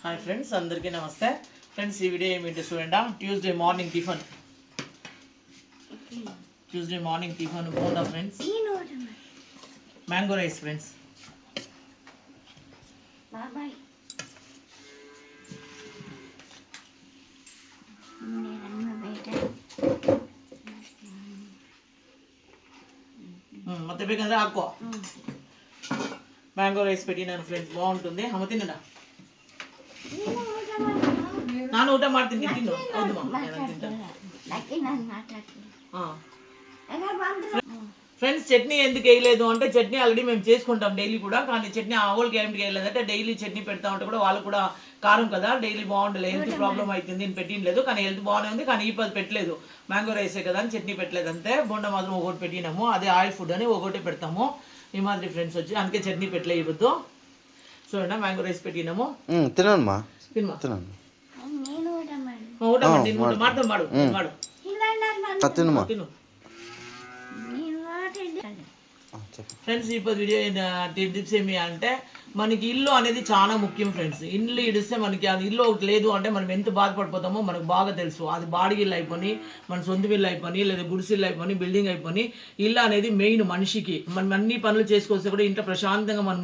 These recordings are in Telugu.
హాయ్ ఫ్రెండ్స్, అందరికీ నమస్తే. ఫ్రెండ్స్, ఈ వీడియో ఏమిటో చూడండి. Tuesday morning tiffin bonda friends, mango rice friends. ಮತ್ತೆ ಬೇಕಂದ್ರೆ ಹಾಕೋ. మ్యాంగో రైస్ పెట్టినాను ఫ్రెండ్స్, బాగుంటుంది. అమ్మ తిన్నా ನಾನು ಊಟ ಮಾಡ್ತೀನಿ, ತಿನ್ನು. ఫ్రెండ్స్, చట్నీ ఎందుకు వేయలేదు అంటే చట్నీ ఆల్రెడీ మేము చేసుకుంటాం డైలీ కూడా. కానీ చట్నీ ఆ వాళ్ళకి ఏమిటి వేయలేదు అంటే డైలీ చట్నీ పెడతా ఉంటే కూడా వాళ్ళు కూడా కారం కదా, డైలీ బాగుండలేదు, హెల్త్ ప్రాబ్లం అవుతుంది అని పెట్టినలేదు. కానీ హెల్త్ బాగానే ఉంది, కానీ ఈ పది పెట్టలేదు. మ్యాంగో రైసే కదా అని చట్నీ పెట్టలేదు అంతే. బొండ మాత్రం ఒకటి పెట్టినాము, అదే ఆయిల్ ఫుడ్ అని ఒకటి పెడతాము ఈ మాదిరి ఫ్రెండ్స్. వచ్చి అందుకే చట్నీ పెట్టలే ఇవ్వద్దు. చూడండి, మ్యాంగో రైస్ పెట్టినాము. తినమ్మా తినమా తిను. ఫ్రెండ్స్, ఇప్పుడు వీడియో టిప్స్ ఏమి అంటే మనకి ఇల్లు అనేది చాలా ముఖ్యం ఫ్రెండ్స్. ఇల్లు ఇడిస్తే మనకి అది ఇల్లు ఒకటి లేదు అంటే మనం ఎంత బాధపడిపోతామో మనకు బాగా తెలుసు. అది బాడీ ఇల్లు అయిపోయి, మన సొంత ఇల్లు అయిపోయి, లేదా గుడిసిల్లు అయిపోయి, బిల్డింగ్ అయిపోయి, ఇల్లు అనేది మెయిన్ మనిషికి. మనం అన్ని పనులు చేసుకొస్తే కూడా ఇంట్లో ప్రశాంతంగా మనం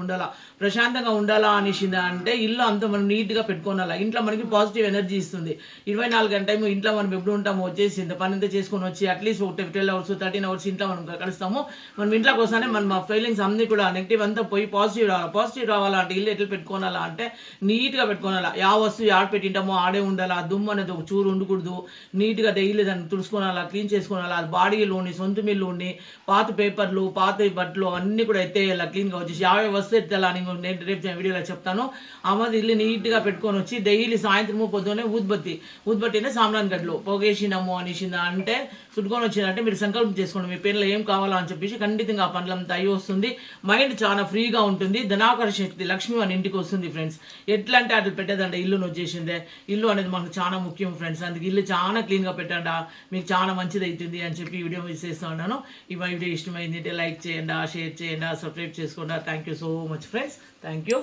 ఉండాలా అనేసింది అంటే ఇల్లు అంతా మనం నీట్గా పెట్టుకోనాలా. ఇంట్లో మనకి పాజిటివ్ ఎనర్జీ ఇస్తుంది. 24 గంటల టైం ఇంట్లో మనం ఎప్పుడు ఉంటామో వచ్చేసి ఇంత పని అంతా చేసుకొని వచ్చి అట్లీస్ట్ 12 అవర్స్ 13 అవర్స్ ఇంట్లో మనం గడుస్తాము. మనం ఇంట్లోకి వస్తానే మన ఫీలింగ్స్ అన్ని కూడా నెగిటివ్ అంతా పోయి పాజిటివ్ రావాలంటే ఇల్లు ఎట్లా పెట్టుకోవాలా అంటే నీట్గా పెట్టుకోవాలా. యా వస్తువు ఆడ పెట్టింటామో ఆడే ఉండాలా. దుమ్ము అనేది ఒక చూరు ఉండకూడదు. నీట్గా డైలీ దాన్ని తుడుచుకోవాలా, క్లీన్ చేసుకోవాలా. అది బాడీలోని సొంత మిల్లుని పాత పేపర్లు పాత బట్టలు అన్నీ కూడా ఎత్తేయాలా, క్లీన్గా వచ్చేసి యాభై వస్తువు ఎత్తాలా అని నేను రేపు వీడియోలో చెప్తాను. అమ్మది ఇల్లు నీట్గా పెట్టుకొని వచ్చి డైలీ సాయంత్రము పొద్దున్నే ఊద్బత్తినే సాంబ్రాన్ గడ్డలు పొగేసినాము అనేసిందా అంటే చుట్టుకొని వచ్చిందంటే మీరు సంకల్పం చేసుకోండి మీ పేర్లో ఏం కావాలో అని చెప్పేసి ఖచ్చితంగా ఆ పనులంతా అయ్యి వస్తుంది. మైండ్ చాలా ఫ్రీగా ఉంటుంది. ధనాకర శక్తి లక్ష్మి మన ఇంటికి వస్తుంది ఫ్రెండ్స్. ఎట్లా అంటే అట్లా పెట్టేదంటే ఇల్లును వచ్చేసిందే. ఇల్లు అనేది మనకు చాలా ముఖ్యం ఫ్రెండ్స్. అందుకే ఇల్లు చాలా క్లీన్గా పెట్టండి, మీకు చాలా మంచిది అవుతుంది అని చెప్పి వీడియో మిస్ చేస్తూ ఉన్నాను. ఈ వీడియో ఇష్టమైంది అంటే లైక్ చేయండి, షేర్ చేయండి, సబ్స్క్రైబ్ చేసుకోండి. Thank you so much friends. Thank you.